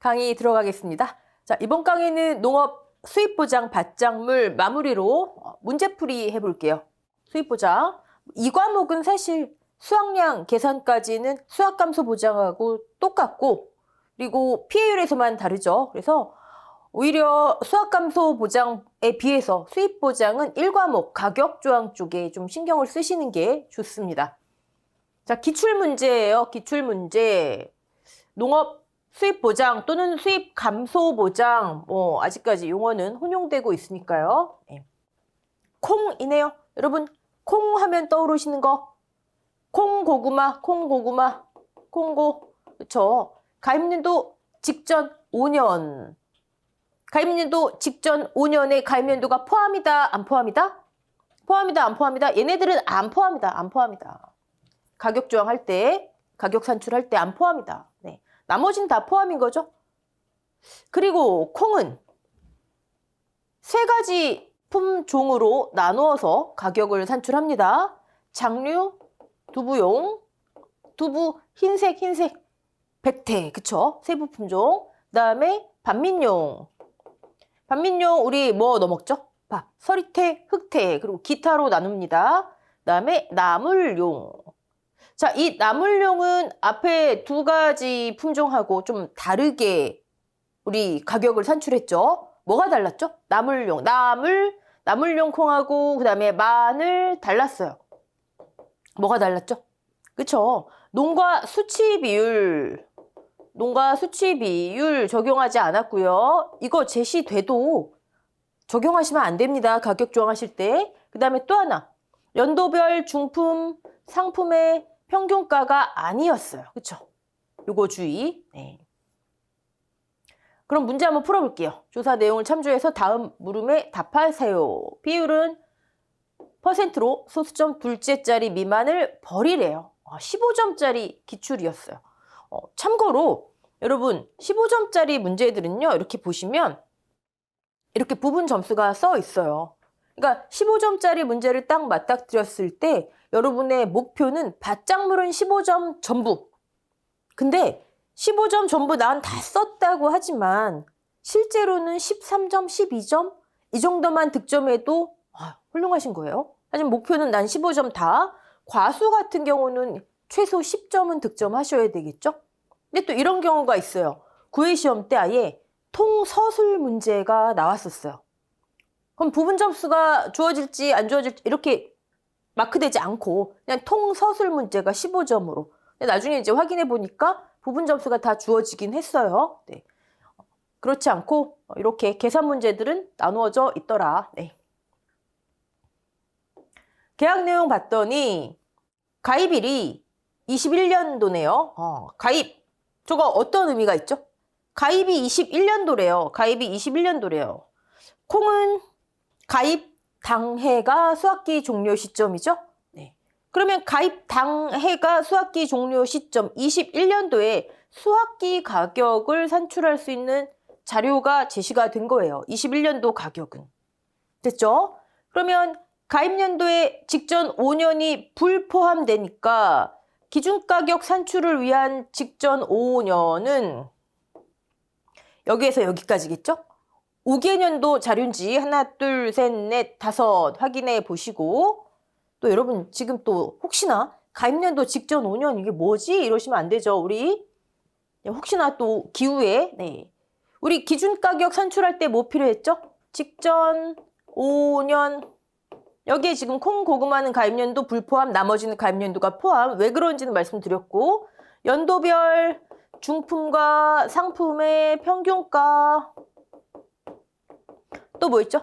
강의 들어가겠습니다. 자, 이번 강의는 농업 수입보장 밭작물 마무리로 문제풀이 해볼게요. 수입보장. 이 과목은 사실 수확량 계산까지는 수확감소 보장하고 똑같고, 그리고 피해율에서만 다르죠. 그래서 오히려 수확감소 보장에 비해서 수입보장은 1과목 가격조항 쪽에 좀 신경을 쓰시는 게 좋습니다. 자, 기출문제예요. 기출문제. 농업 수입보장 또는 수입감소보장, 아직까지 용어는 혼용되고 있으니까요. 네. 콩이네요. 여러분, 콩 하면 떠오르시는 거. 콩고구마, 콩고구마, 콩고. 그쵸? 가입년도 직전 5년. 가입년도 직전 5년에 가입년도가 포함이다, 안 포함이다? 포함이다, 안 포함이다? 얘네들은 안 포함이다, 안 포함이다. 가격 조항할 때, 가격 산출할 때 안 포함이다. 네. 나머지는 다 포함인 거죠. 그리고 콩은 세 가지 품종으로 나누어서 가격을 산출합니다. 장류, 두부용, 두부 흰색, 백태, 그쵸? 세부 품종. 그다음에 반민용. 반민용 우리 뭐 넣어먹죠? 밥, 서리태, 흑태, 그리고 기타로 나눕니다. 그다음에 나물용. 자, 이 나물용은 앞에 두 가지 품종하고 좀 다르게 우리 가격을 산출했죠. 뭐가 달랐죠? 나물용, 나물용 콩하고 그다음에 마늘 달랐어요. 뭐가 달랐죠? 그쵸? 농가 수치 비율 적용하지 않았고요. 이거 제시돼도 적용하시면 안 됩니다. 가격 조항하실 때. 그 다음에 또 하나, 연도별 중품 상품의 평균가가 아니었어요. 그쵸? 요거 주의. 네. 그럼 문제 한번 풀어볼게요. 조사 내용을 참조해서 다음 물음에 답하세요. 비율은 퍼센트로 소수점 둘째 자리 미만을 버리래요. 15점짜리 기출이었어요. 참고로 여러분 15점짜리 문제들은요, 이렇게 보시면 이렇게 부분 점수가 써 있어요. 그러니까 15점짜리 문제를 딱 맞닥뜨렸을 때 여러분의 목표는 밭작물은 15점 전부. 근데 15점 전부 난 다 썼다고 하지만 실제로는 13점, 12점 이 정도만 득점해도 훌륭하신 거예요. 하지만 목표는 난 15점 다. 과수 같은 경우는 최소 10점은 득점하셔야 되겠죠? 근데 또 이런 경우가 있어요. 구회시험 때 아예 통서술 문제가 나왔었어요. 그럼 부분 점수가 주어질지 안 주어질지 이렇게 마크되지 않고 그냥 통서술 문제가 15점으로. 근데 나중에 이제 확인해 보니까 부분 점수가 다 주어지긴 했어요. 네. 그렇지 않고 이렇게 계산 문제들은 나누어져 있더라. 네. 계약 내용 봤더니 가입일이 21년도네요. 가입. 저거 어떤 의미가 있죠? 가입이 21년도래요. 가입이 21년도래요. 콩은 가입 당해가 수확기 종료 시점이죠? 네. 그러면 가입 당해가 수확기 종료 시점 21년도에 수확기 가격을 산출할 수 있는 자료가 제시가 된 거예요. 21년도 가격은. 됐죠? 그러면 가입년도에 직전 5년이 불포함되니까 기준가격 산출을 위한 직전 5년은 여기에서 여기까지겠죠? 5개년도 자료인지 하나, 둘, 셋, 넷, 다섯 확인해 보시고, 또 여러분 지금 또 혹시나 가입년도 직전 5년 이게 뭐지? 이러시면 안 되죠. 우리 혹시나 또 기후에 우리 기준가격 산출할 때 뭐 필요했죠? 직전 5년. 여기에 지금 콩, 고구마는 가입년도 불포함, 나머지는 가입년도가 포함. 왜 그런지는 말씀드렸고, 연도별 중품과 상품의 평균가. 또 뭐 있죠?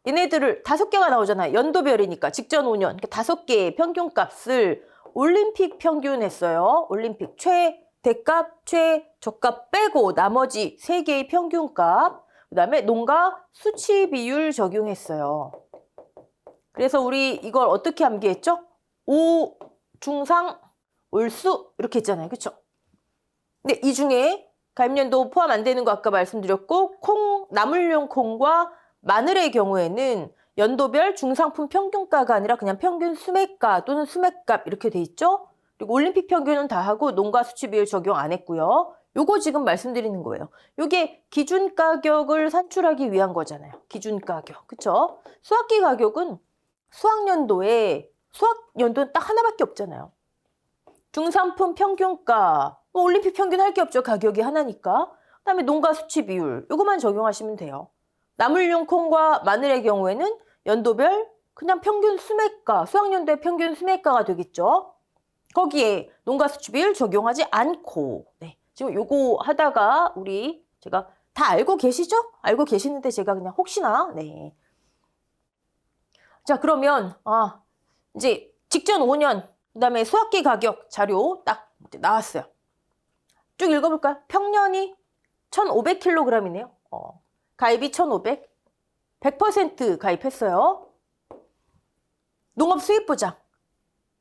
얘네들을 5개가 나오잖아요. 연도별이니까 직전 5년. 그러니까 5개의 평균값을 올림픽 평균 했어요. 올림픽 최대값, 최저값 빼고 나머지 3개의 평균값. 그 다음에 농가 수치 비율 적용했어요. 그래서 우리 이걸 어떻게 암기했죠? 오, 중상, 올수 이렇게 했잖아요. 그쵸? 근데 이 중에 가입년도 포함 안 되는 거 아까 말씀드렸고, 콩, 나물용 콩과 마늘의 경우에는 연도별 중상품 평균가가 아니라 그냥 평균 수매가 또는 수매값 이렇게 돼 있죠? 그리고 올림픽 평균은 다 하고 농가 수치 비율 적용 안 했고요. 요거 지금 말씀드리는 거예요. 요게 기준 가격을 산출하기 위한 거잖아요. 기준 가격. 그쵸? 수학기 가격은 수학연도는 딱 하나밖에 없잖아요. 중산품 평균가, 뭐 올림픽 평균 할 게 없죠. 가격이 하나니까. 그다음에 농가 수치 비율. 요거만 적용하시면 돼요. 나물용 콩과 마늘의 경우에는 연도별 그냥 평균 수매가, 수학연도의 평균 수매가가 되겠죠. 거기에 농가 수치 비율 적용하지 않고, 네. 지금 요거 하다가 제가 다 알고 계시죠? 알고 계시는데 제가 그냥 혹시나, 네. 자, 그러면, 이제 직전 5년, 그 다음에 수학기 가격 자료 딱 나왔어요. 쭉 읽어볼까요? 평년이 1,500kg이네요. 가입이 1,500, 100% 가입했어요. 농업 수입보장.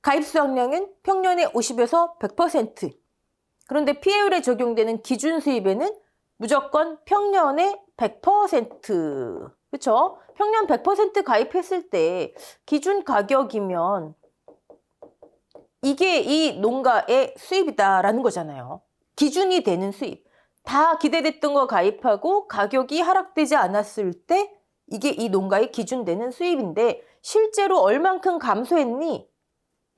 가입 수확량은 평년의 50에서 100%. 그런데 피해율에 적용되는 기준 수입에는 무조건 평년의 100%. 그렇죠? 평년 100% 가입했을 때 기준 가격이면 이게 이 농가의 수입이다라는 거잖아요. 기준이 되는 수입. 다 기대됐던 거 가입하고 가격이 하락되지 않았을 때 이게 이 농가의 기준되는 수입인데 실제로 얼만큼 감소했니?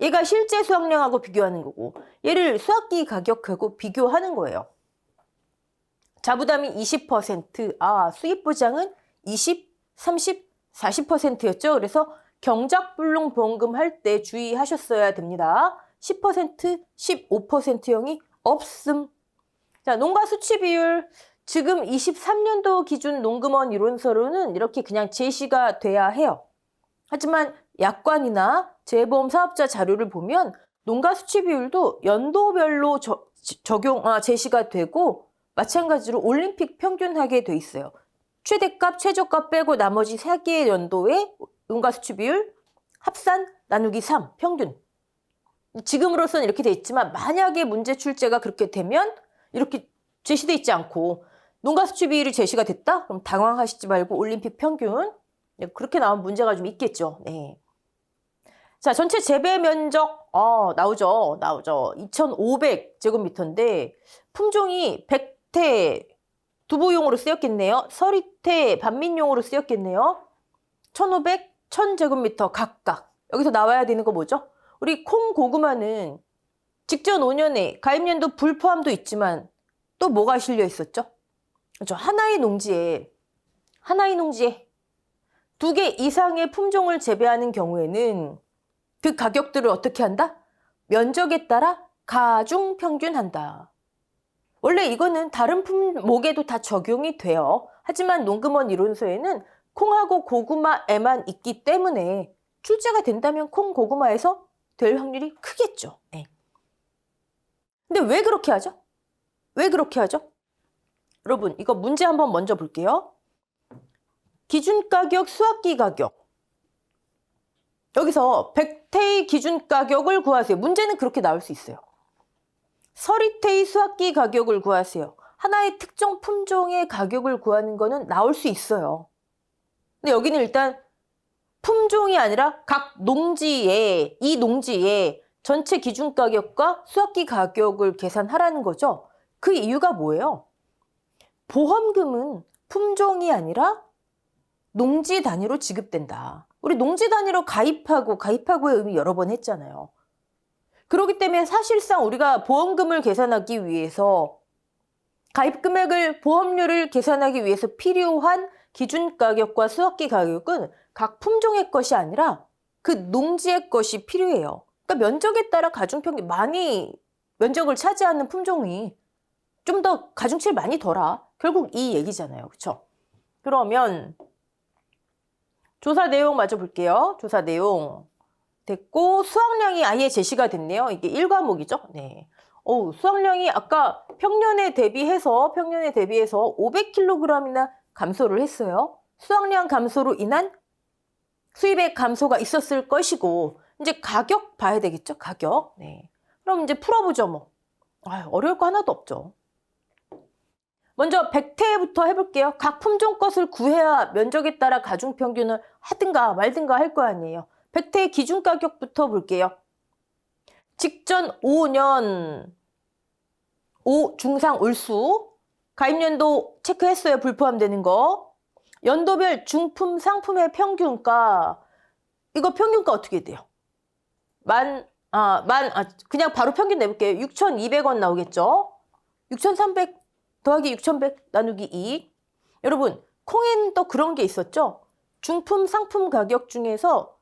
얘가 실제 수확량하고 비교하는 거고 얘를 수학기 가격하고 비교하는 거예요. 자부담이 20%, 수입 보장은 20, 30, 40%였죠. 그래서 경작불능 보험금 할 때 주의하셨어야 됩니다. 10%, 15%형이 없음. 자, 농가 수치 비율 지금 23년도 기준 농금원 이론서로는 이렇게 그냥 제시가 돼야 해요. 하지만 약관이나 재보험 사업자 자료를 보면 농가 수치 비율도 연도별로 제시가 되고 마찬가지로 올림픽 평균하게 돼 있어요. 최대값, 최저값 빼고 나머지 3개의 연도의 농가 수치 비율 합산 나누기 3 평균. 지금으로서는 이렇게 돼 있지만 만약에 문제 출제가 그렇게 되면 이렇게 제시돼 있지 않고 농가 수치 비율이 제시가 됐다? 그럼 당황하시지 말고 올림픽 평균. 그렇게 나온 문제가 좀 있겠죠. 네. 자, 전체 재배 면적 나오죠. 2,500제곱미터인데 품종이 백태 두부용으로 쓰였겠네요. 서리태 반민용으로 쓰였겠네요. 1,500, 1,000제곱미터 각각. 여기서 나와야 되는 거 뭐죠? 우리 콩 고구마는 직전 5년에 가입년도 불포함도 있지만 또 뭐가 실려 있었죠? 그렇죠. 하나의 농지에 2개 이상의 품종을 재배하는 경우에는 그 가격들을 어떻게 한다? 면적에 따라 가중 평균한다. 원래 이거는 다른 품목에도 다 적용이 돼요. 하지만 농금원 이론서에는 콩하고 고구마에만 있기 때문에 출제가 된다면 콩, 고구마에서 될 확률이 크겠죠. 네. 근데 왜 그렇게 하죠? 왜 그렇게 하죠? 여러분, 이거 문제 한번 먼저 볼게요. 기준가격, 수학기 가격. 여기서 백태의 기준가격을 구하세요. 문제는 그렇게 나올 수 있어요. 서리태의 수학기 가격을 구하세요. 하나의 특정 품종의 가격을 구하는 거는 나올 수 있어요. 근데 여기는 일단 품종이 아니라 각 농지에, 이 농지에 전체 기준가격과 수학기 가격을 계산하라는 거죠. 그 이유가 뭐예요? 보험금은 품종이 아니라 농지 단위로 지급된다. 우리 농지 단위로 가입하고의 의미 여러 번 했잖아요. 그렇기 때문에 사실상 우리가 보험금을 계산하기 위해서 가입 금액을 보험료를 계산하기 위해서 필요한 기준 가격과 수학기 가격은 각 품종의 것이 아니라 그 농지의 것이 필요해요. 그러니까 면적에 따라 가중평균 많이 면적을 차지하는 품종이 좀 더 가중치를 많이 덜하. 결국 이 얘기잖아요. 그렇죠? 그러면 조사 내용 마저 볼게요. 조사 내용 됐고 수확량이 아예 제시가 됐네요. 이게 1과목이죠. 네. 수확량이 아까 평년에 대비해서 500kg이나 감소를 했어요. 수확량 감소로 인한 수입의 감소가 있었을 것이고 이제 가격 봐야 되겠죠. 가격. 네. 그럼 이제 풀어보죠. 뭐. 어려울 거 하나도 없죠. 먼저 백태부터 해볼게요. 각 품종 것을 구해야 면적에 따라 가중평균을 하든가 말든가 할 거 아니에요. 백태 기준가격부터 볼게요. 직전 5년 5 중상 올수. 가입연도 체크했어요. 불포함되는 거. 연도별 중품 상품의 평균가. 이거 평균가 어떻게 돼요? 그냥 바로 평균 내볼게요. 6,200원 나오겠죠? 6,300 더하기 6,100 나누기 2. 여러분, 콩에는 또 그런 게 있었죠? 중품 상품 가격 중에서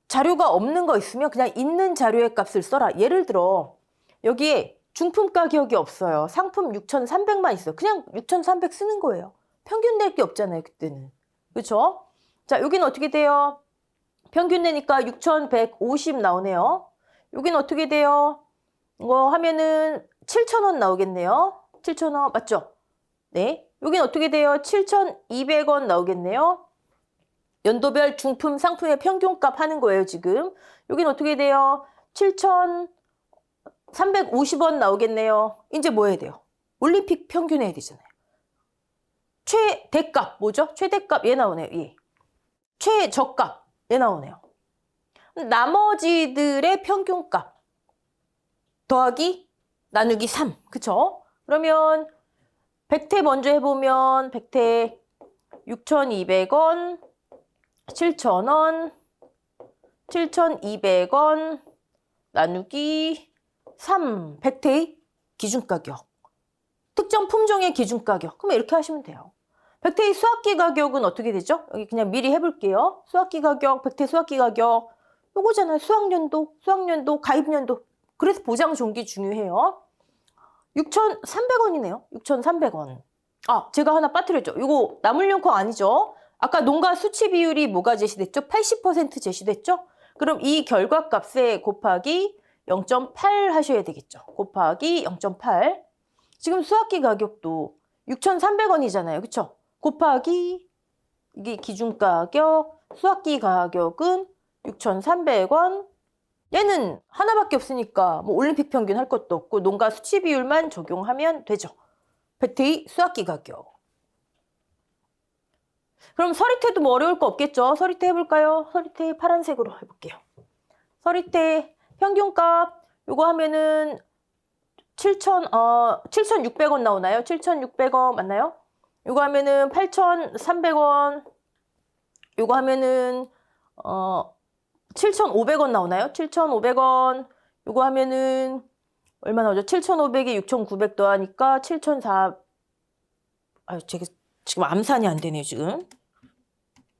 자료가 없는 거 있으면 그냥 있는 자료의 값을 써라. 예를 들어 여기에 중품 가격이 없어요. 상품 6,300만 있어요. 그냥 6,300 쓰는 거예요. 평균 낼 게 없잖아요. 그때는. 그렇죠? 자, 여기는 어떻게 돼요? 평균 내니까 6,150 나오네요. 여기는 어떻게 돼요? 이거 하면은 7,000원 나오겠네요. 7,000원 맞죠? 네. 여기는 어떻게 돼요? 7,200원 나오겠네요. 연도별 중품 상품의 평균값 하는 거예요, 지금. 여기는 어떻게 돼요? 7,350원 나오겠네요. 이제 뭐 해야 돼요? 올림픽 평균 해야 되잖아요. 최대값, 뭐죠? 최대값, 얘 나오네요, 얘. 최저값, 얘 나오네요. 나머지들의 평균값 더하기 나누기 3, 그쵸? 그러면 백태 먼저 해보면 백태 6,200원, 7,000원, 7,200원 나누기 3, 백태의 기준가격. 특정 품종의 기준가격. 그럼 이렇게 하시면 돼요. 백태의 수확기 가격은 어떻게 되죠? 여기 그냥 미리 해볼게요. 수확기 가격, 백태 수확기 가격. 요거잖아요. 수확년도, 가입년도. 그래서 보장 종기 중요해요. 6,300원이네요. 6,300원. 아, 제가 하나 빠뜨렸죠. 이거 나물용콩 아니죠? 아까 농가 수치 비율이 뭐가 제시됐죠? 80% 제시됐죠? 그럼 이 결과값에 곱하기 0.8 하셔야 되겠죠. 곱하기 0.8. 지금 수확기 가격도 6,300원이잖아요. 그쵸? 곱하기 이게 기준가격, 수확기 가격은 6,300원. 얘는 하나밖에 없으니까 뭐 올림픽 평균 할 것도 없고 농가 수치 비율만 적용하면 되죠. 백태의 수확기 가격. 그럼 서리태도 뭐 어려울 거 없겠죠? 서리태 해볼까요? 서리태 파란색으로 해볼게요. 서리태 평균값 요거 하면은 7,600원 나오나요? 7,600원 맞나요? 요거 하면은 8,300원. 요거 하면은 7,500원 나오나요? 7,500원. 요거 하면은 얼마 나오죠? 7,500에 6,900 더하니까 7,400. 제가 지금 암산이 안 되네요, 지금.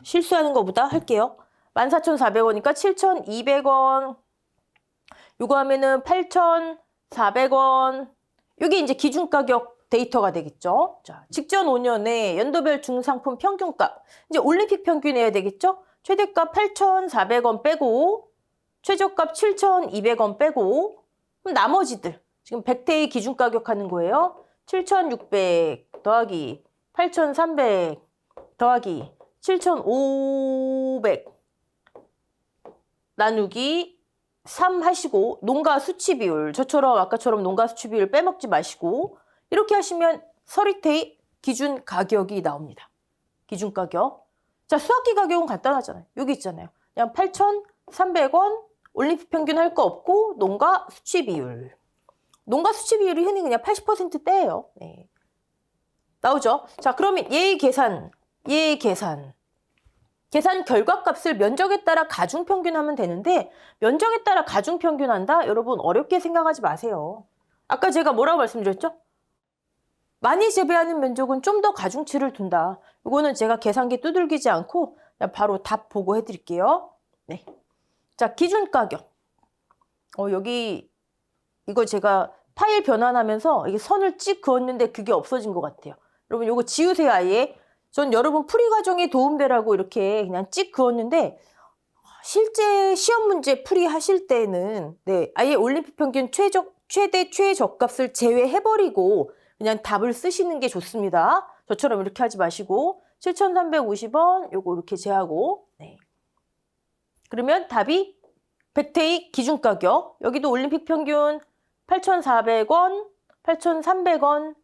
실수하는 것보다 할게요. 14,400원이니까 7,200원. 요거 하면은 8,400원. 요게 이제 기준가격 데이터가 되겠죠. 자, 직전 5년에 연도별 중상품 평균값. 이제 올림픽 평균 해야 되겠죠? 최대값 8,400원 빼고 최저값 7,200원 빼고 그럼 나머지들 지금 백태의 기준가격 하는 거예요. 7,600 더하기 8,300 더하기 7,500 나누기 3 하시고 농가 수치 비율 저처럼 아까처럼 농가 수치 비율 빼먹지 마시고 이렇게 하시면 서리태의 기준 가격이 나옵니다. 기준 가격. 자, 수확기 가격은 간단하잖아요. 여기 있잖아요. 그냥 8,300원 올림픽 평균 할 거 없고 농가 수치 비율. 농가 수치 비율이 흔히 그냥 80%대예요. 네. 나오죠? 자, 그러면 얘의 계산. 계산 결과값을 면적에 따라 가중평균하면 되는데 면적에 따라 가중평균한다? 여러분 어렵게 생각하지 마세요. 아까 제가 뭐라고 말씀드렸죠? 많이 재배하는 면적은 좀 더 가중치를 둔다. 이거는 제가 계산기 두들기지 않고 그냥 바로 답 보고 해드릴게요. 네. 자, 기준가격. 여기 이거 제가 파일 변환하면서 이게 선을 찍 그었는데 그게 없어진 것 같아요. 여러분 이거 지우세요 아예. 전 여러분 풀이 과정에 도움되라고 이렇게 그냥 찍 그었는데 실제 시험 문제 풀이 하실 때는 네, 아예 올림픽 평균 최대 최저값을 제외해버리고 그냥 답을 쓰시는 게 좋습니다. 저처럼 이렇게 하지 마시고 7,350원 요거 이렇게 제하고 네. 그러면 답이 백태의 기준가격 여기도 올림픽 평균 8,400원 8,300원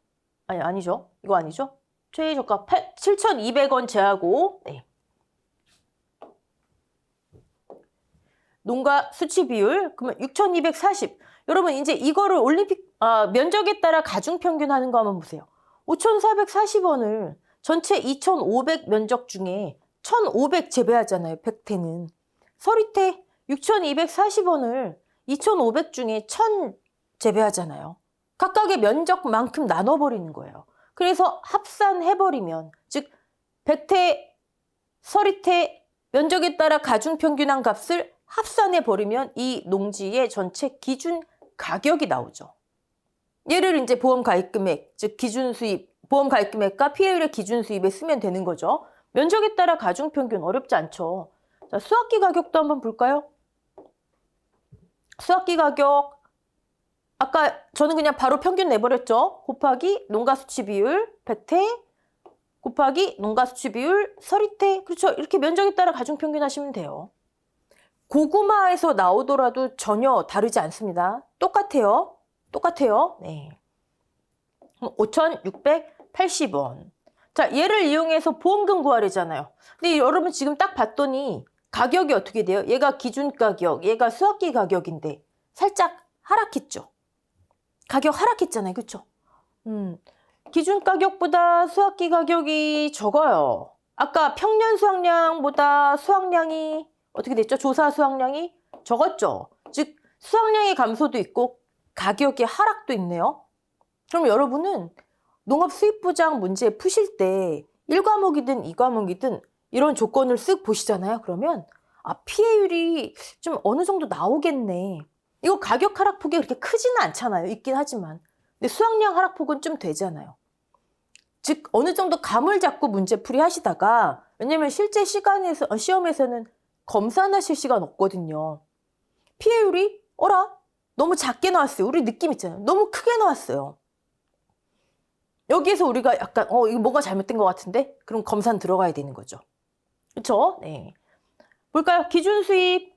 아니죠. 이거 아니죠. 최저가 7,200원 제하고 네. 농가 수치 비율 그러면 6,240. 여러분 이제 이거를 올림픽 면적에 따라 가중평균 하는 거 한번 보세요. 5,440원을 전체 2,500 면적 중에 1,500 재배하잖아요. 백태는. 서리태 6,240원을 2,500 중에 1,000 재배하잖아요. 각각의 면적만큼 나눠버리는 거예요. 그래서 합산해버리면, 즉 백태, 서리태 면적에 따라 가중평균한 값을 합산해버리면 이 농지의 전체 기준 가격이 나오죠. 얘를 이제 보험가입금액, 즉 기준수입, 보험가입금액과 피해율의 기준수입에 쓰면 되는 거죠. 면적에 따라 가중평균 어렵지 않죠. 자, 수확기 가격도 한번 볼까요? 수확기 가격, 아까 저는 그냥 바로 평균 내버렸죠. 곱하기 농가수치 비율, 백태, 곱하기 농가수치 비율, 서리태. 그렇죠. 이렇게 면적에 따라 가중평균 하시면 돼요. 고구마에서 나오더라도 전혀 다르지 않습니다. 똑같아요. 똑같아요. 네. 5,680원. 자, 얘를 이용해서 보험금 구하래잖아요. 근데 여러분 지금 딱 봤더니 가격이 어떻게 돼요? 얘가 기준 가격, 얘가 수확기 가격인데 살짝 하락했죠. 가격 하락했잖아요. 그렇죠? 기준 가격보다 수확기 가격이 적어요. 아까 평년 수확량보다 수확량이 어떻게 됐죠? 조사 수확량이 적었죠. 즉 수확량의 감소도 있고 가격의 하락도 있네요. 그럼 여러분은 농업 수입보장 문제 푸실 때 1과목이든 2과목이든 이런 조건을 쓱 보시잖아요. 그러면 피해율이 좀 어느 정도 나오겠네. 이거 가격 하락폭이 그렇게 크지는 않잖아요. 있긴 하지만. 근데 수확량 하락폭은 좀 되잖아요. 즉 어느 정도 감을 잡고 문제풀이 하시다가, 왜냐면 실제 시험에서는 검사나 실시간 없거든요. 피해율이 너무 작게 나왔어요. 우리 느낌 있잖아요. 너무 크게 나왔어요. 여기에서 우리가 약간 이거 뭐가 잘못된 것 같은데? 그럼 검사는 들어가야 되는 거죠. 그렇죠? 네. 볼까요? 기준 수입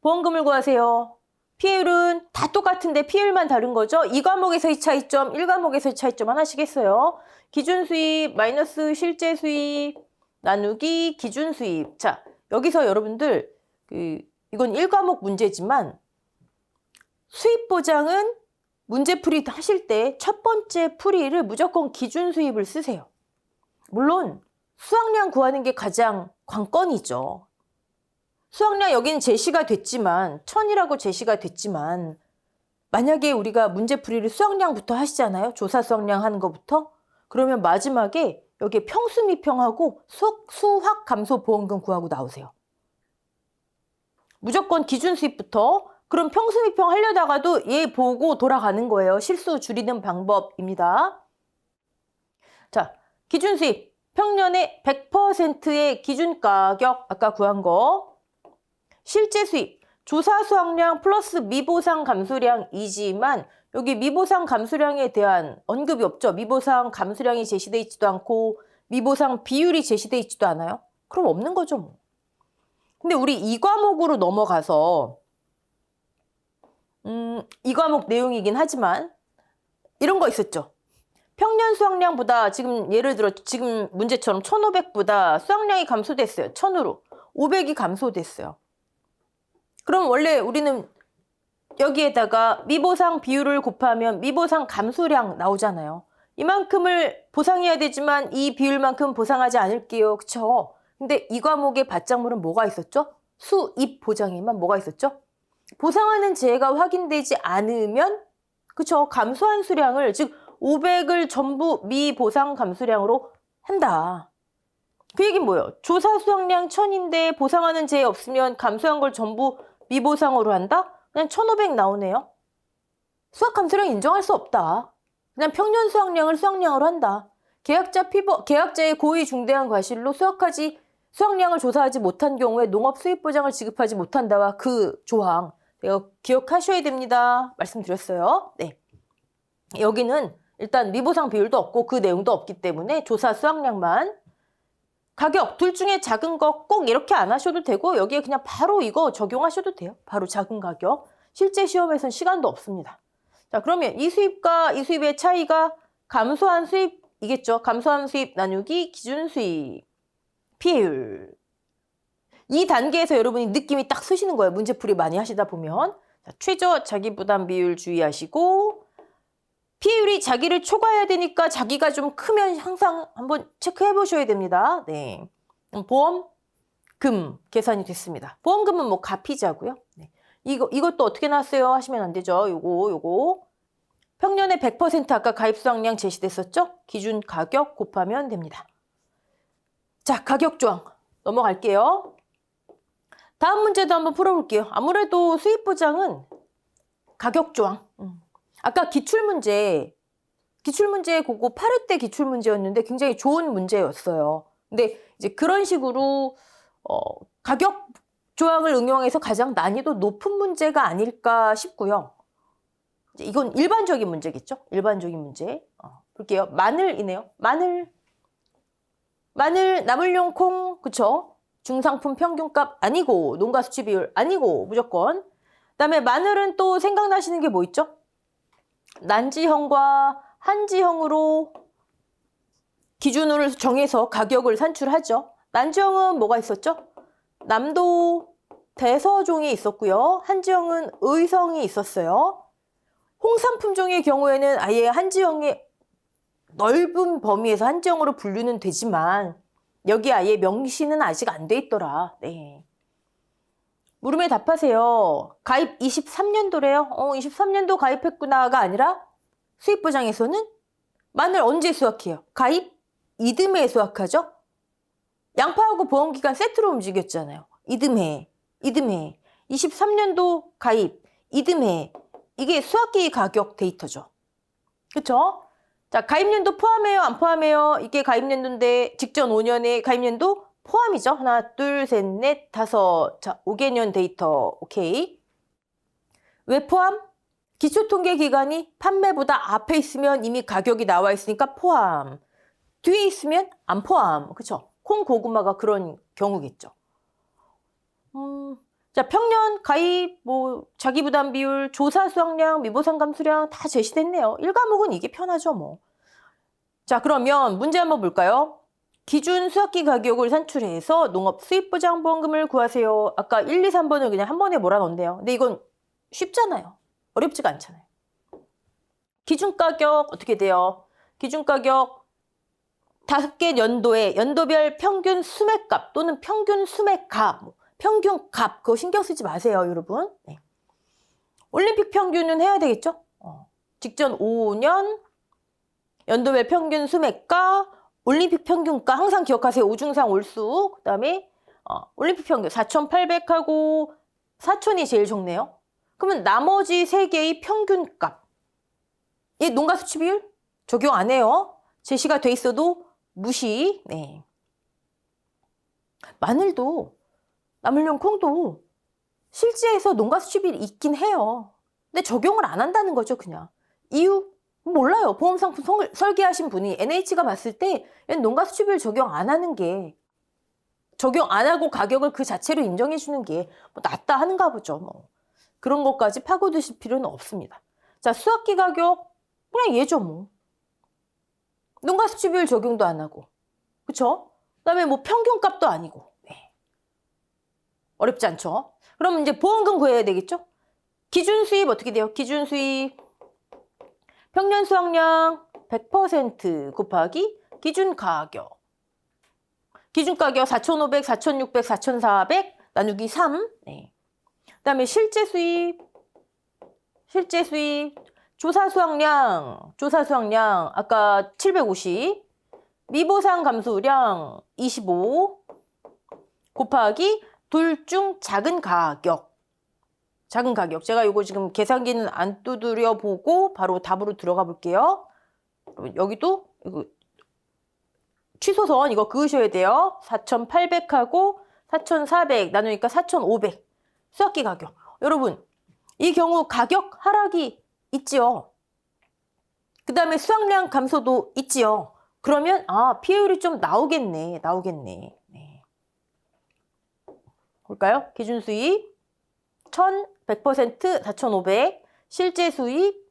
보험금을 구하세요. 피해율은 다 똑같은데 피해율만 다른 거죠. 2과목에서의 차이점, 1과목에서의 차이점 하나씩 했어요. 기준 수입 마이너스 실제 수입 나누기 기준 수입. 자, 여기서 여러분들 이건 1과목 문제지만 수입 보장은 문제풀이 하실 때 첫 번째 풀이를 무조건 기준 수입을 쓰세요. 물론 수확량 구하는 게 가장 관건이죠. 수확량 여기는 제시가 됐지만 1,000이라고 제시가 됐지만 만약에 우리가 문제풀이를 수확량부터 하시잖아요. 조사 수확량 하는 것부터. 그러면 마지막에 여기에 평수미평하고 수확 감소 보험금 구하고 나오세요. 무조건 기준 수입부터. 그럼 평수미평 하려다가도 얘 보고 돌아가는 거예요. 실수 줄이는 방법입니다. 자, 기준 수입. 평년의 100%의 기준 가격 아까 구한 거. 실제 수입. 조사 수확량 플러스 미보상 감소량이지만 여기 미보상 감소량에 대한 언급이 없죠. 미보상 감소량이 제시되어 있지도 않고 미보상 비율이 제시되어 있지도 않아요. 그럼 없는 거죠. 뭐. 근데 우리 2과목으로 넘어가서 2과목 내용이긴 하지만 이런 거 있었죠. 평년 수확량보다 지금 예를 들어 지금 문제처럼 1,500보다 수확량이 감소됐어요. 1,000으로. 500이 감소됐어요. 그럼 원래 우리는 여기에다가 미보상 비율을 곱하면 미보상 감소량 나오잖아요. 이만큼을 보상해야 되지만 이 비율만큼 보상하지 않을게요. 그쵸? 근데 이 과목의 받작물은 뭐가 있었죠? 수입 보장에만 뭐가 있었죠? 보상하는 재해가 확인되지 않으면 그쵸? 감소한 수량을 즉 500을 전부 미보상 감소량으로 한다. 그 얘기는 뭐예요? 조사 수확량 1,000인데 보상하는 재해 없으면 감소한 걸 전부 미보상으로 한다? 그냥 1,500 나오네요. 수확 감소량 인정할 수 없다. 그냥 평년 수확량을 수확량으로 한다. 계약자의 고의 중대한 과실로 수확량을 조사하지 못한 경우에 농업 수입 보장을 지급하지 못한다와 그 조항 내가 기억하셔야 됩니다. 말씀드렸어요. 네. 여기는 일단 미보상 비율도 없고 그 내용도 없기 때문에 조사 수확량만. 가격 둘 중에 작은 거 꼭 이렇게 안 하셔도 되고 여기에 그냥 바로 이거 적용하셔도 돼요. 바로 작은 가격. 실제 시험에서는 시간도 없습니다. 자, 그러면 이 수입과 이 수입의 차이가 감소한 수입이겠죠. 감소한 수입 나누기 기준 수입 피해율. 이 단계에서 여러분이 느낌이 딱 쓰시는 거예요. 문제풀이 많이 하시다 보면. 자, 최저 자기부담 비율 주의하시고 피해율이 자기를 초과해야 되니까 자기가 좀 크면 항상 한번 체크해 보셔야 됩니다. 네. 보험금 계산이 됐습니다. 보험금은 뭐 가피자고요. 네. 이것도 어떻게 나왔어요? 하시면 안 되죠. 요거. 평년의 100% 아까 가입 수확량 제시됐었죠? 기준 가격 곱하면 됩니다. 자, 가격 조항 넘어갈게요. 다음 문제도 한번 풀어볼게요. 아무래도 수입보장은 가격 조항. 아까 기출문제 그거 8회 때 기출문제였는데 굉장히 좋은 문제였어요. 근데 이제 그런 식으로 가격 조항을 응용해서 가장 난이도 높은 문제가 아닐까 싶고요. 이제 이건 일반적인 문제겠죠? 일반적인 문제. 볼게요. 마늘이네요. 마늘, 나물용 콩, 그쵸? 중상품 평균값 아니고, 농가 수치 비율 아니고, 무조건. 그다음에 마늘은 또 생각나시는 게 뭐 있죠? 난지형과 한지형으로 기준으로 정해서 가격을 산출하죠. 난지형은 뭐가 있었죠? 남도 대서종이 있었고요. 한지형은 의성이 있었어요. 홍삼품종의 경우에는 아예 한지형의 넓은 범위에서 한지형으로 분류는 되지만 여기 아예 명시는 아직 안 돼 있더라. 네. 물음에 답하세요. 가입 23년도래요. 23년도 가입했구나가 아니라 수입보장에서는 마늘 언제 수확해요? 가입 이듬해에 수확하죠? 양파하고 보험기간 세트로 움직였잖아요. 이듬해. 23년도 가입, 이듬해. 이게 수확기 가격 데이터죠. 그쵸? 자, 가입년도 포함해요? 안 포함해요? 이게 가입년도인데 직전 5년의 가입년도 포함이죠. 하나, 둘, 셋, 넷, 다섯. 자, 5개년 데이터. 오케이. 왜 포함? 기초통계 기간이 판매보다 앞에 있으면 이미 가격이 나와 있으니까 포함. 뒤에 있으면 안 포함. 그쵸? 콩, 고구마가 그런 경우겠죠. 자, 평년, 가입, 자기부담 비율, 조사 수확량, 미보상 감수량 다 제시됐네요. 1과목은 이게 편하죠, 뭐. 자, 그러면 문제 한번 볼까요? 기준 수확기 가격을 산출해서 농업 수입보장보험금을 구하세요. 아까 1, 2, 3번을 그냥 한 번에 몰아넣는데요. 근데 이건 쉽잖아요. 어렵지가 않잖아요. 기준 가격 어떻게 돼요? 기준 가격 5개 연도에 연도별 평균 수매값 또는 평균 수매가, 평균값 그거 신경 쓰지 마세요, 여러분. 네. 올림픽 평균은 해야 되겠죠? 직전 5년 연도별 평균 수매가, 올림픽 평균가 항상 기억하세요. 오중상 올수. 그다음에 올림픽 평균 4,800하고 4,000이 제일 적네요. 그러면 나머지 3개의 평균값. 얘 농가 수치 비율 적용 안 해요. 제시가 돼 있어도 무시. 네. 마늘도 나물용 콩도 실제에서 농가 수치 비율이 있긴 해요. 근데 적용을 안 한다는 거죠, 그냥. 이유? 몰라요. 보험상품 설계하신 분이 NH가 봤을 때 농가 수치 비율 적용 안 하는 게, 적용 안 하고 가격을 그 자체로 인정해 주는 게 낫다 하는가 보죠. 뭐. 그런 것까지 파고드실 필요는 없습니다. 자, 수확기 가격 그냥 얘죠, 뭐. 농가 수치 비율 적용도 안 하고, 그쵸? 그다음에 평균값도 아니고. 네. 어렵지 않죠? 그럼 이제 보험금 구해야 되겠죠? 기준 수입 어떻게 돼요? 기준 수입 평년 수확량 100% 곱하기 기준 가격. 기준 가격 4,500, 4,600, 4,400 나누기 3. 네. 그다음에 실제 수입 조사 수확량 아까 750 미보상 감소량 25 곱하기 둘 중 작은 가격. 제가 이거 지금 계산기는 안 두드려 보고 바로 답으로 들어가 볼게요. 여기도 이거 취소선 이거 그으셔야 돼요. 4,800하고 4,400 나누니까 4,500. 수확기 가격. 여러분, 이 경우 가격 하락이 있지요. 그 다음에 수확량 감소도 있지요. 그러면 피해율이 좀 나오겠네. 네. 볼까요? 기준 수입 1,100% 4,500. 실제 수입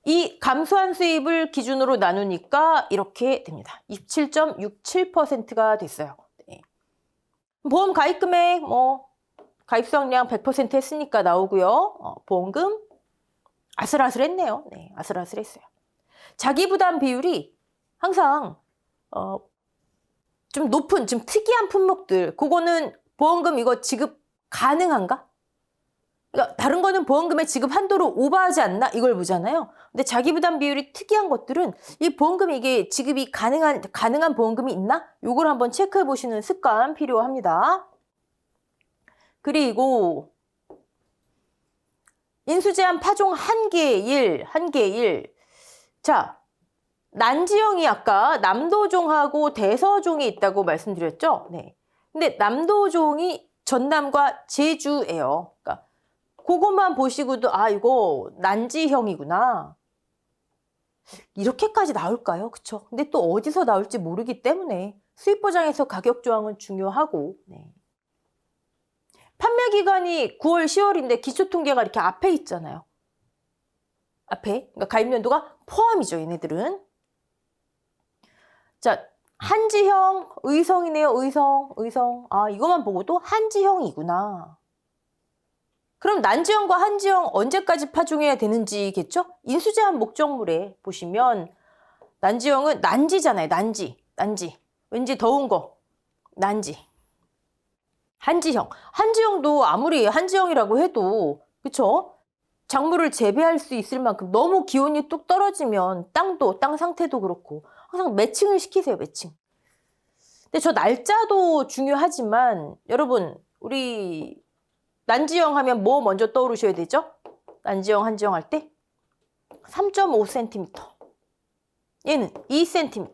이 감소한 수입을 기준으로 나누니까 이렇게 됩니다. 27.67%가 됐어요. 네. 보험 가입 금액 가입 수확량 100% 했으니까 나오고요. 보험금 아슬아슬했네요. 네, 아슬아슬했어요. 자기 부담 비율이 항상 좀 높은, 좀 특이한 품목들, 그거는 보험금 이거 지급 가능한가? 그러니까 다른 거는 보험금의 지급 한도를 오버하지 않나? 이걸 보잖아요. 근데 자기 부담 비율이 특이한 것들은 이 보험금이 이게 지급이 가능한 보험금이 있나? 요걸 한번 체크해 보시는 습관 필요합니다. 그리고 인수제한 파종 한계의 일. 자, 난지형이 아까 남도종하고 대서종이 있다고 말씀드렸죠? 네. 근데 남도종이 전남과 제주예요. 그러니까 그것만 보시고도 이거 난지형이구나. 이렇게까지 나올까요? 그쵸? 근데 또 어디서 나올지 모르기 때문에 수입보장에서 가격 조항은 중요하고, 네. 판매 기간이 9월, 10월인데 기초통계가 이렇게 앞에 있잖아요. 앞에. 그러니까 가입 연도가 포함이죠, 얘네들은. 자, 한지형, 의성이네요, 의성. 이것만 보고도 한지형이구나. 그럼 난지형과 한지형 언제까지 파종해야 되는지겠죠? 인수제한 목적물에 보시면 난지형은 난지잖아요. 난지. 왠지 더운 거. 난지. 한지형도 아무리 한지형이라고 해도 그쵸? 작물을 재배할 수 있을 만큼 너무 기온이 뚝 떨어지면 땅 상태도 그렇고 항상 매칭을 시키세요. 매칭. 근데 저 날짜도 중요하지만 여러분 우리 난지형 하면 뭐 먼저 떠오르셔야 되죠? 난지형, 한지형 할 때 3.5cm. 얘는 2cm.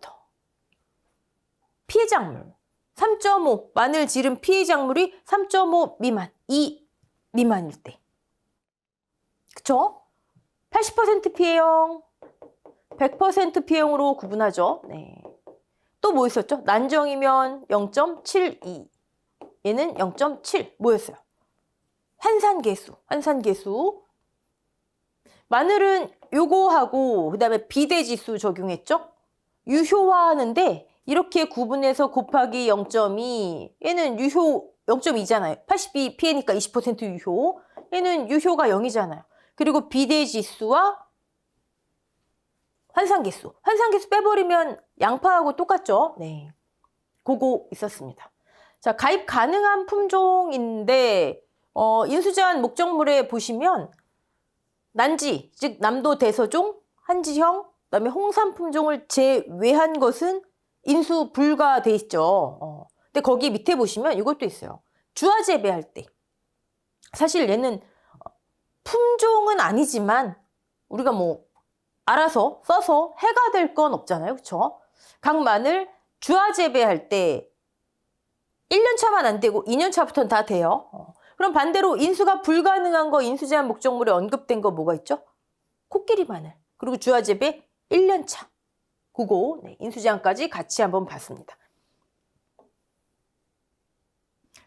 피해 작물. 3.5. 마늘, 지름 피해 작물이 3.5 미만, 2 미만일 때. 그쵸? 80% 피해형, 100% 피해형으로 구분하죠. 네. 또 뭐 있었죠? 난지형이면 0.72. 얘는 0.7. 뭐였어요? 환산계수. 마늘은 요거하고 그다음에 비대지수 적용했죠? 유효화하는데 이렇게 구분해서 곱하기 0.2. 얘는 유효 0.2잖아요. 82 피해니까 20% 유효. 얘는 유효가 0이잖아요. 그리고 비대지수와 환산계수 빼버리면 양파하고 똑같죠? 네. 그거 있었습니다. 자, 가입 가능한 품종인데 인수제한 목적물에 보시면 난지, 즉 남도 대서종, 한지형, 그다음에 홍삼 품종을 제외한 것은 인수 불가돼 있죠. 근데 거기 밑에 보시면 이것도 있어요. 주화 재배할 때. 사실 얘는 품종은 아니지만 우리가 뭐 알아서 써서 해가 될 건 없잖아요. 그렇죠? 각 마늘 주화 재배할 때 1년 차만 안 되고 2년 차부터는 다 돼요. 그럼 반대로 인수가 불가능한 거, 인수제한 목적물에 언급된 거 뭐가 있죠? 코끼리 마늘. 그리고 주화 재배 1년 차. 그거 인수제한까지 같이 한번 봤습니다.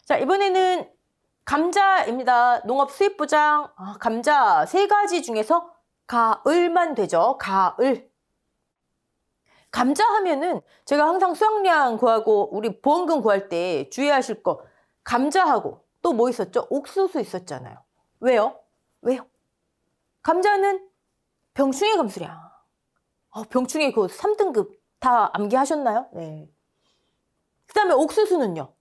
자, 이번에는 감자입니다. 농업 수입보장. 감자 3가지 중에서 가을만 되죠. 가을. 감자 하면은 제가 항상 수확량 구하고 우리 보험금 구할 때 주의하실 거 감자하고 또 뭐 있었죠? 옥수수 있었잖아요. 왜요? 감자는 병충해 감수량. 병충해 그 3등급 다 암기하셨나요? 네. 그 다음에 옥수수는요.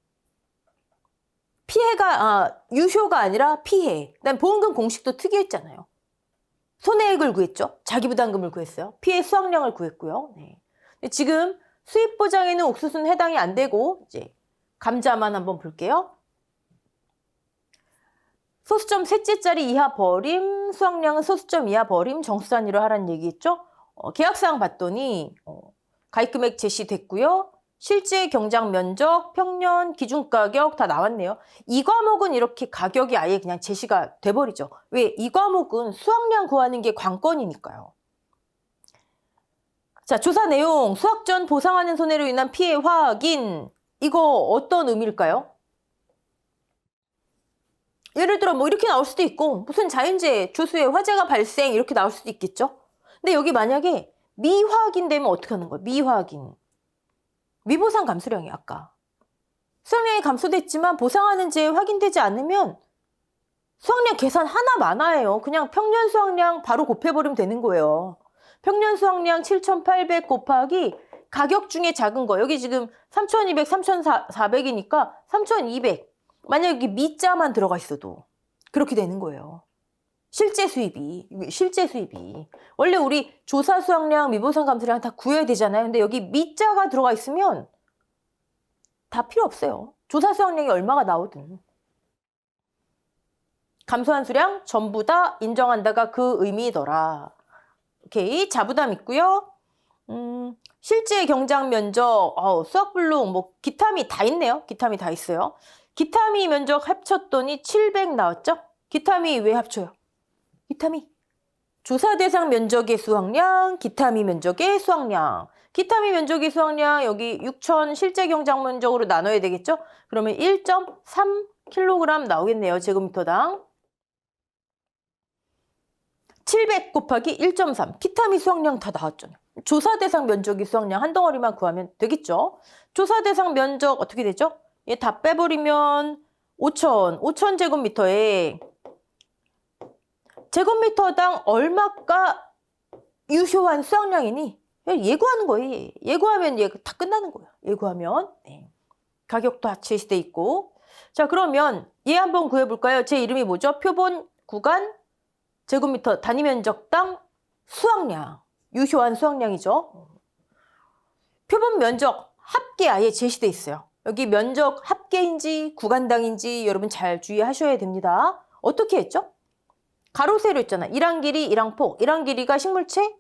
피해가 유효가 아니라 피해. 그다음 보험금 공식도 특이했잖아요. 손해액을 구했죠. 자기부담금을 구했어요. 피해 수확량을 구했고요. 네. 지금 수입보장에는 옥수수는 해당이 안 되고 이제 감자만 한번 볼게요. 소수점 셋째짜리 이하 버림, 수확량은 소수점 이하 버림, 정수단위로 하라는 얘기했죠. 계약사항 봤더니 가입금액 제시됐고요. 실제 경작 면적, 평년, 기준가격 다 나왔네요. 이 과목은 이렇게 가격이 아예 그냥 제시가 돼버리죠. 왜? 이 과목은 수확량 구하는 게 관건이니까요. 자, 조사 내용, 수확 전 보상하는 손해로 인한 피해 확인. 이거 어떤 의미일까요? 예를 들어 뭐 이렇게 나올 수도 있고 무슨 자연재해, 조수에 화재가 발생 이렇게 나올 수도 있겠죠. 근데 여기 만약에 미확인 되면 어떻게 하는 거예요? 미확인. 미보상 감수량이 아까 수확량이 감소됐지만 보상하는 재해 확인되지 않으면 수학량 계산 하나 많아요. 그냥 평년 수학량 바로 곱해버리면 되는 거예요. 평년 수학량 7,800 곱하기 가격 중에 작은 거. 여기 지금 3,200, 3,400이니까 3,200. 만약 여기 미자만 들어가 있어도 그렇게 되는 거예요. 실제 수입이. 원래 우리 조사 수학량, 미보상 감소량 다 구해야 되잖아요. 근데 여기 미자가 들어가 있으면 다 필요 없어요. 조사 수학량이 얼마가 나오든. 감소한 수량 전부 다 인정한다가 그 의미더라. 오케이. 자부담 있고요. 실제 경작 면적, 수학블록, 뭐 기타미 다 있네요. 기타미 다 있어요. 기타미 면적 합쳤더니 700 나왔죠? 기타미 왜 합쳐요? 기타미. 조사 대상 면적의 수확량, 기타미 면적의 수확량. 기타미 면적의 수확량 여기 6,000 실제 경작 면적으로 나눠야 되겠죠? 그러면 1.3kg 나오겠네요. 제곱미터당. 700 곱하기 1.3. 기타미 수확량 다 나왔잖아요. 조사 대상 면적의 수확량 한 덩어리만 구하면 되겠죠? 조사 대상 면적 어떻게 되죠? 얘 다 빼버리면 5,000 제곱미터에 제곱미터당 얼마가 유효한 수확량이니? 예고하는 거예요. 예고하면 얘가 다 끝나는 거예요. 예고하면. 네. 가격도 제시돼 있고. 자, 그러면 얘 한번 구해볼까요? 제 이름이 뭐죠? 표본 구간 제곱미터 단위 면적당 수확량. 유효한 수확량이죠. 표본 면적 합계 아예 제시돼 있어요. 여기 면적 합계인지 구간당인지 여러분 잘 주의하셔야 됩니다. 어떻게 했죠? 가로 세로 있잖아. 1항 길이, 1항 폭. 1항 길이가 식물체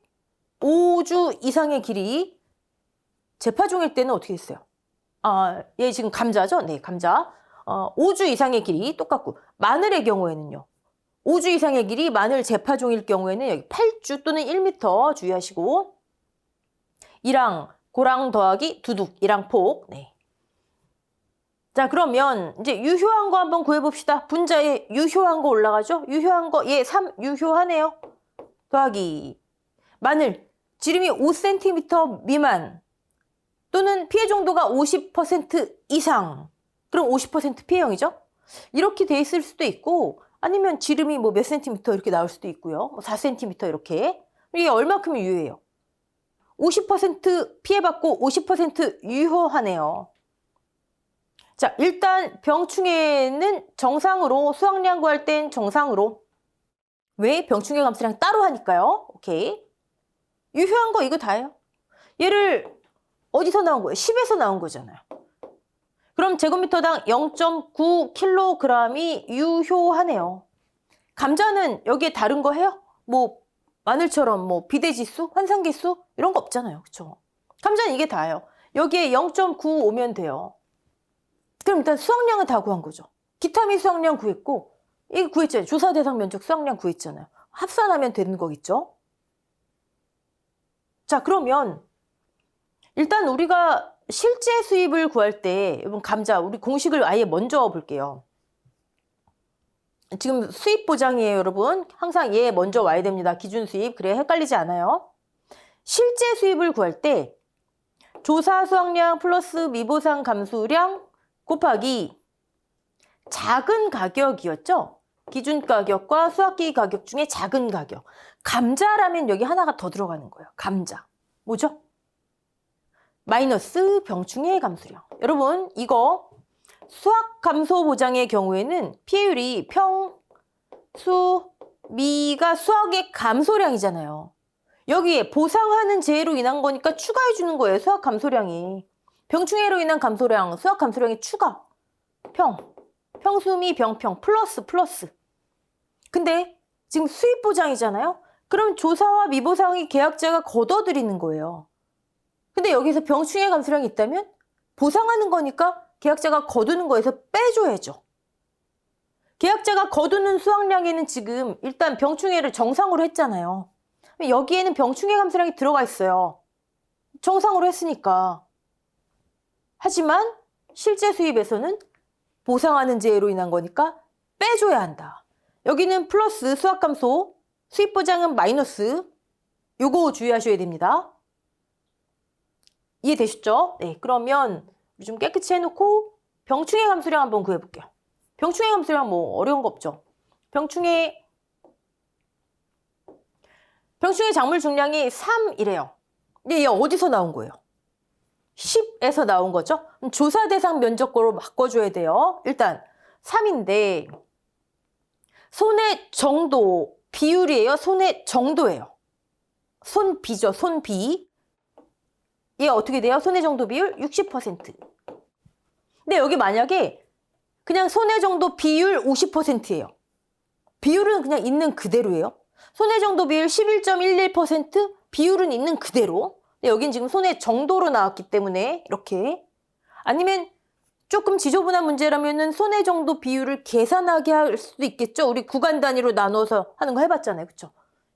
5주 이상의 길이. 재파종일 때는 어떻게 했어요? 얘 지금 감자죠? 네, 감자. 5주 이상의 길이 똑같고. 마늘의 경우에는요. 5주 이상의 길이 마늘 재파종일 경우에는 여기 8주 또는 1m 주의하시고. 1항 고랑 더하기 두둑 1항 폭. 네. 자, 그러면 이제 유효한 거 한번 구해봅시다. 분자에 유효한 거 올라가죠? 유효한 거, 얘 3 유효하네요. 더하기 마늘 지름이 5cm 미만 또는 피해 정도가 50% 이상. 그럼 50% 피해형이죠? 이렇게 돼 있을 수도 있고 아니면 지름이 뭐 몇 센티미터 이렇게 나올 수도 있고요. 뭐 4cm 이렇게. 이게 얼마큼 유효해요? 50% 피해받고 50% 유효하네요. 자, 일단 병충해는 정상으로 수확량 구할 땐 정상으로. 왜? 병충해 감소량 따로 하니까요. 오케이. 유효한 거 이거 다예요. 얘를 어디서 나온 거예요? 10에서 나온 거잖아요. 그럼 제곱미터당 0.9kg이 유효하네요. 감자는 여기에 다른 거 해요? 뭐 마늘처럼 뭐 비대지수, 환상계수 이런 거 없잖아요. 그렇죠? 감자는 이게 다예요. 여기에 0.9 오면 돼요. 그럼 일단 수확량은 다 구한 거죠. 기타미 수확량 구했고 이거 구했잖아요. 조사 대상 면적 수확량 구했잖아요. 합산하면 되는 거겠죠? 자, 그러면 일단 우리가 실제 수입을 구할 때 여러분 감자 우리 공식을 아예 먼저 볼게요. 지금 수입 보장이에요, 여러분. 항상 얘 먼저 와야 됩니다. 기준 수입. 그래야 헷갈리지 않아요. 실제 수입을 구할 때 조사 수확량 플러스 미보상 감수량 곱하기 작은 가격이었죠? 기준 가격과 수확기 가격 중에 작은 가격. 감자라면 여기 하나가 더 들어가는 거예요. 감자. 뭐죠? 마이너스 병충해 감소량. 여러분 이거 수확 감소 보장의 경우에는 피해율이 평, 수, 미가 수확의 감소량이잖아요. 여기에 보상하는 재해로 인한 거니까 추가해 주는 거예요. 수확 감소량이. 병충해로 인한 감소량, 수확 감소량이 추가. 평수미, 병평, 플러스. 근데 지금 수입 보장이잖아요. 그럼 조사와 미보상이 계약자가 걷어들이는 거예요. 근데 여기서 병충해 감소량이 있다면 보상하는 거니까 계약자가 거두는 거에서 빼줘야죠. 계약자가 거두는 수확량에는 지금 일단 병충해를 정상으로 했잖아요. 여기에는 병충해 감소량이 들어가 있어요. 정상으로 했으니까. 하지만 실제 수입에서는 보상하는 재해로 인한 거니까 빼줘야 한다. 여기는 플러스 수확 감소, 수입 보장은 마이너스. 요거 주의하셔야 됩니다. 이해되셨죠? 네, 그러면 우리 좀 깨끗이 해놓고 병충해 감소량 한번 구해볼게요. 병충해 감소량 뭐 어려운 거 없죠? 병충해 작물 중량이 3이래요. 근데 얘 어디서 나온 거예요? 10에서 나온 거죠? 그럼 조사 대상 면적으로 바꿔줘야 돼요. 일단 3인데 손의 정도 비율이에요? 손의 정도예요? 손비죠, 손비. 얘 어떻게 돼요? 손의 정도 비율 60%. 근데 여기 만약에 그냥 손의 정도 비율 50%예요. 비율은 그냥 있는 그대로예요. 손의 정도 비율 11.11%, 비율은 있는 그대로. 근데 여긴 지금 손의 정도로 나왔기 때문에 이렇게. 아니면 조금 지저분한 문제라면은 손의 정도 비율을 계산하게 할 수도 있겠죠. 우리 구간 단위로 나눠서 하는 거 해봤잖아요. 그쵸?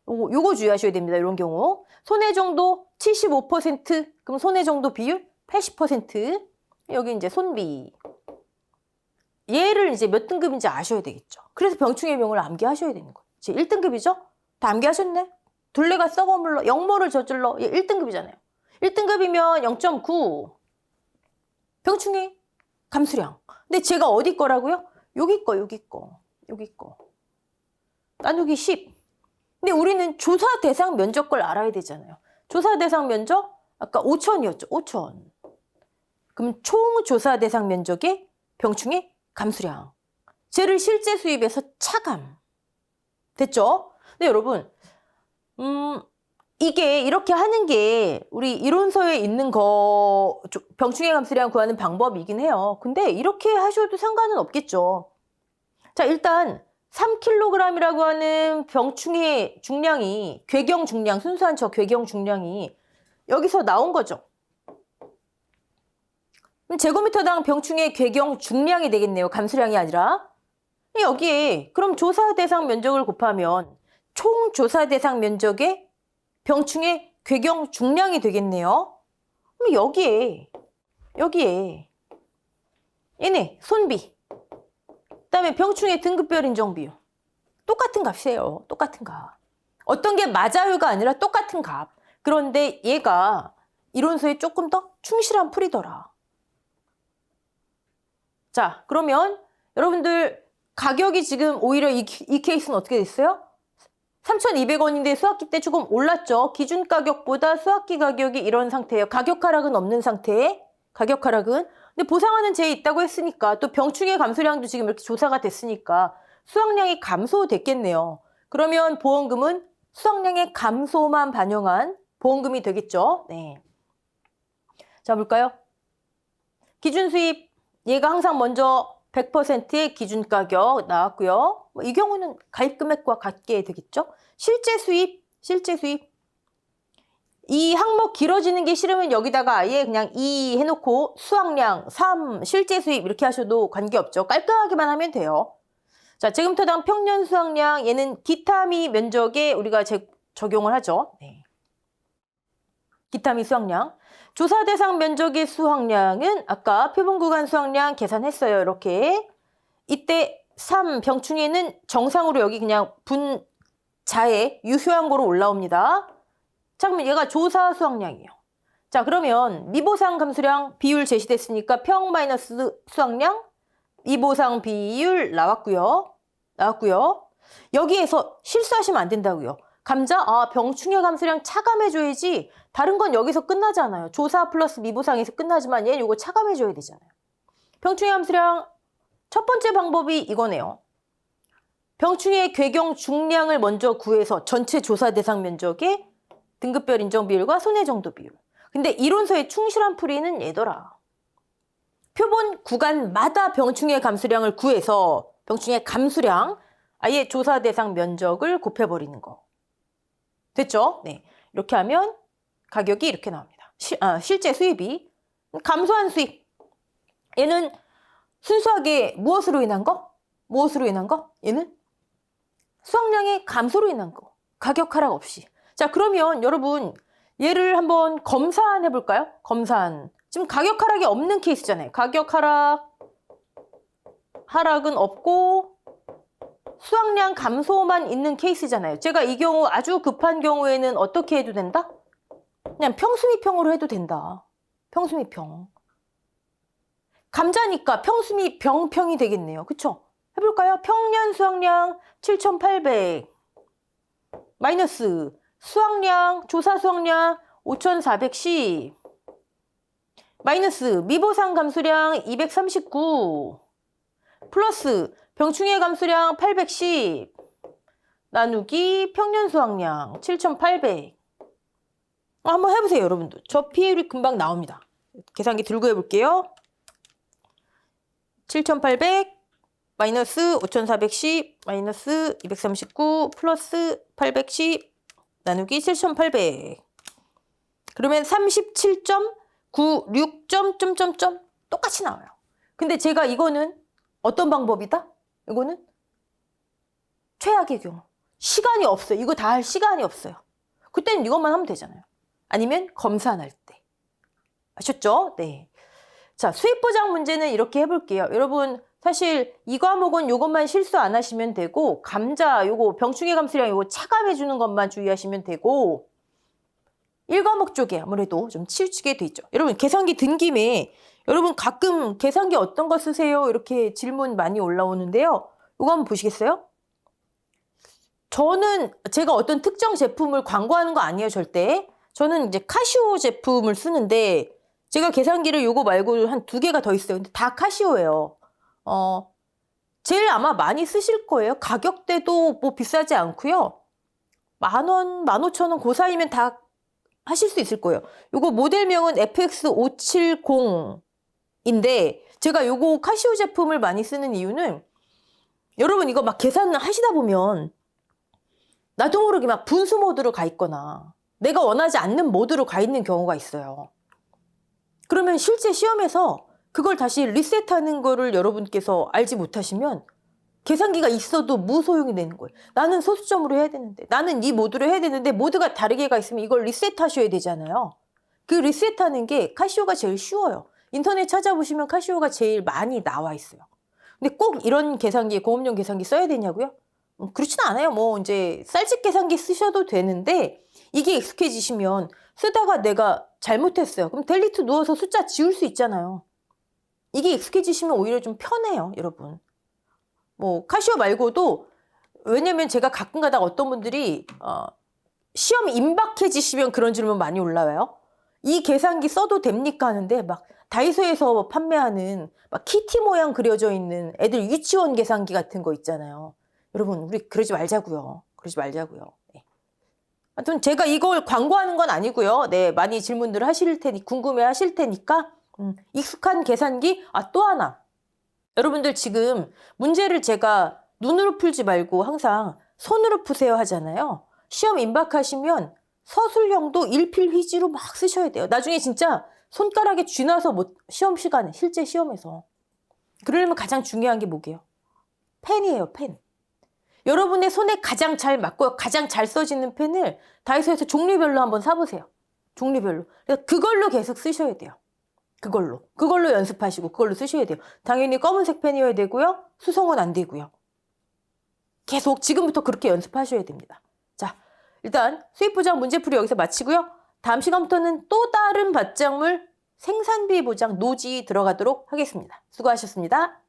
요거 주의하셔야 됩니다. 이런 경우. 손의 정도 75%, 그럼 손의 정도 비율 80%. 여기 이제 손비. 얘를 이제 몇 등급인지 아셔야 되겠죠. 그래서 병충해 병을 암기하셔야 되는 거예요. 이제 1등급이죠? 다 암기하셨네? 둘레가 썩어물러, 역모를 저질러. 얘 1등급이잖아요. 1등급이면 0.9. 병충해 감수량. 근데 제가 어디 거라고요? 여기 거. 나누기 10. 근데 우리는 조사 대상 면적을 알아야 되잖아요. 조사 대상 면적 아까 5,000이었죠. 5,000. 그럼 총 조사 대상 면적의 병충해 감수량. 쟤를 실제 수입해서 차감. 됐죠? 근데 여러분, 이게 이렇게 하는 게 우리 이론서에 있는 거 병충해 감수량 구하는 방법이긴 해요. 근데 이렇게 하셔도 상관은 없겠죠. 자, 일단 3kg이라고 하는 병충해 중량이 궤경 중량, 순수한 저 궤경 중량이 여기서 나온 거죠. 그럼 제곱미터당 병충해 궤경 중량이 되겠네요. 감수량이 아니라. 여기에 그럼 조사 대상 면적을 곱하면 총 조사 대상 면적의 병충해 궤경 중량이 되겠네요. 그럼 여기에 얘네 손비, 그다음에 병충해 등급별 인정 비율 똑같은 값이에요. 똑같은 값. 어떤 게 맞아요가 아니라 똑같은 값. 그런데 얘가 이론서에 조금 더 충실한 풀이더라. 자, 그러면 여러분들 가격이 지금 오히려 이 케이스는 어떻게 됐어요? 3,200원인데 수학기 때 조금 올랐죠. 기준 가격보다 수학기 가격이 이런 상태예요. 가격 하락은 없는 상태. 가격 하락은. 근데 보상하는 제 있다고 했으니까 또 병충해 감소량도 지금 이렇게 조사가 됐으니까 수확량이 감소됐겠네요. 그러면 보험금은 수확량의 감소만 반영한 보험금이 되겠죠. 네. 자, 볼까요? 기준 수입. 얘가 항상 먼저 100%의 기준 가격 나왔고요. 이 경우는 가입 금액과 같게 되겠죠. 실제 수입. 이 항목 길어지는 게 싫으면 여기다가 아예 그냥 2 해놓고 수확량 3 실제 수입 이렇게 하셔도 관계없죠. 깔끔하게만 하면 돼요. 자, 제곱미터당 평년 수확량, 얘는 기타미 면적에 우리가 적용을 하죠. 네. 기타미 수확량. 조사 대상 면적의 수확량은 아까 표본 구간 수확량 계산했어요. 이렇게. 이때 3 병충해는 정상으로 여기 그냥 분자에 유효한고로 올라옵니다. 자, 그러면 얘가 조사 수확량이에요. 자, 그러면 미보상 감수량 비율 제시됐으니까 평 마이너스 수확량 미보상 비율 나왔고요. 여기에서 실수하시면 안 된다고요. 감자, 병충해 감수량 차감해줘야지. 다른 건 여기서 끝나잖아요. 조사 플러스 미보상에서 끝나지만 얘는 이거 차감해줘야 되잖아요. 병충해 감수량 첫 번째 방법이 이거네요. 병충해 궤경 중량을 먼저 구해서 전체 조사 대상 면적의 등급별 인정 비율과 손해 정도 비율. 근데 이론서의 충실한 풀이는 얘더라. 표본 구간마다 병충해 감수량을 구해서 병충해 감수량, 아예 조사 대상 면적을 곱해버리는 거. 됐죠? 네. 이렇게 하면 가격이 이렇게 나옵니다. 실제 수입이. 감소한 수입. 얘는 순수하게 무엇으로 인한 거? 얘는 수확량의 감소로 인한 거. 가격 하락 없이. 자, 그러면 여러분 얘를 한번 검사해 볼까요? 검사한. 지금 가격 하락이 없는 케이스잖아요. 가격 하락은 없고 수확량 감소만 있는 케이스잖아요. 제가 이 경우 아주 급한 경우에는 어떻게 해도 된다? 그냥 평수미평으로 해도 된다. 평수미평. 감자니까 평수미평평이 되겠네요. 그쵸? 해볼까요? 평년 수확량 7,800 마이너스 수확량, 조사 수확량 5,410 마이너스 미보상 감수량 239 플러스 병충해 감수량 810 나누기 평년 수확량 7,800 한번 해보세요, 여러분들. 저 비율이 금방 나옵니다. 계산기 들고 해볼게요. 7,800 마이너스 5,410 마이너스 239 플러스 810 나누기 7,800 그러면 37.96점 똑같이 나와요. 근데 제가 이거는 어떤 방법이다? 이거는 최악의 경우. 시간이 없어요. 이거 다 할 시간이 없어요. 그때는 이것만 하면 되잖아요. 아니면 검산할 때. 아셨죠? 네. 자, 수입보장 문제는 이렇게 해볼게요. 여러분, 사실 이 과목은 요것만 실수 안 하시면 되고, 감자, 요거 병충해 감수량 요거 차감해주는 것만 주의하시면 되고, 1과목 쪽에 아무래도 좀 치우치게 돼 있죠. 여러분, 계산기 든 김에 여러분 가끔 계산기 어떤 거 쓰세요? 이렇게 질문 많이 올라오는데요. 요거 한번 보시겠어요? 저는 제가 어떤 특정 제품을 광고하는 거 아니에요, 절대. 저는 이제 카시오 제품을 쓰는데 제가 계산기를 요거 말고 한 2개가 더 있어요. 근데 다 카시오예요. 제일 아마 많이 쓰실 거예요. 가격대도 뭐 비싸지 않고요. 10,000원, 15,000원 그 사이면 다 하실 수 있을 거예요. 요거 모델명은 FX570인데 제가 요거 카시오 제품을 많이 쓰는 이유는 여러분 이거 막 계산을 하시다 보면 나도 모르게 막 분수 모드로 가 있거나 내가 원하지 않는 모드로 가 있는 경우가 있어요. 그러면 실제 시험에서 그걸 다시 리셋하는 거를 여러분께서 알지 못하시면 계산기가 있어도 무소용이 되는 거예요. 나는 소수점으로 해야 되는데, 나는 이 모드로 해야 되는데 모드가 다르게 가 있으면 이걸 리셋하셔야 되잖아요. 그 리셋하는 게 카시오가 제일 쉬워요. 인터넷 찾아보시면 카시오가 제일 많이 나와 있어요. 근데 꼭 이런 계산기, 공업용 계산기 써야 되냐고요? 그렇진 않아요. 뭐 이제 쌀집 계산기 쓰셔도 되는데 이게 익숙해지시면 쓰다가 내가 잘못했어요. 그럼 델리트 누워서 숫자 지울 수 있잖아요. 이게 익숙해지시면 오히려 좀 편해요, 여러분. 뭐 카시오 말고도 왜냐면 제가 가끔 가다가 어떤 분들이 시험 임박해지시면 그런 질문 많이 올라와요. 이 계산기 써도 됩니까 하는데 막 다이소에서 판매하는 막 키티 모양 그려져 있는 애들 유치원 계산기 같은 거 있잖아요. 여러분 우리 그러지 말자고요. 그러지 말자고요. 네. 하여튼 제가 이걸 광고하는 건 아니고요. 네, 많이 질문들을 하실 테니 궁금해 하실 테니까 익숙한 계산기 또 하나. 여러분들 지금 문제를 제가 눈으로 풀지 말고 항상 손으로 푸세요 하잖아요. 시험 임박하시면 서술형도 일필휘지로 막 쓰셔야 돼요. 나중에 진짜 손가락에 쥐나서 시험 시간에 실제 시험에서. 그러려면 가장 중요한 게 뭐게요? 펜이에요, 펜. 여러분의 손에 가장 잘 맞고 가장 잘 써지는 펜을 다이소에서 종류별로 한번 사보세요. 종류별로. 그걸로 계속 쓰셔야 돼요. 그걸로 연습하시고 그걸로 쓰셔야 돼요. 당연히 검은색 펜이어야 되고요. 수성은 안 되고요. 계속 지금부터 그렇게 연습하셔야 됩니다. 자, 일단 수입보장 문제풀이 여기서 마치고요. 다음 시간부터는 또 다른 밭작물 생산비 보장 노지 들어가도록 하겠습니다. 수고하셨습니다.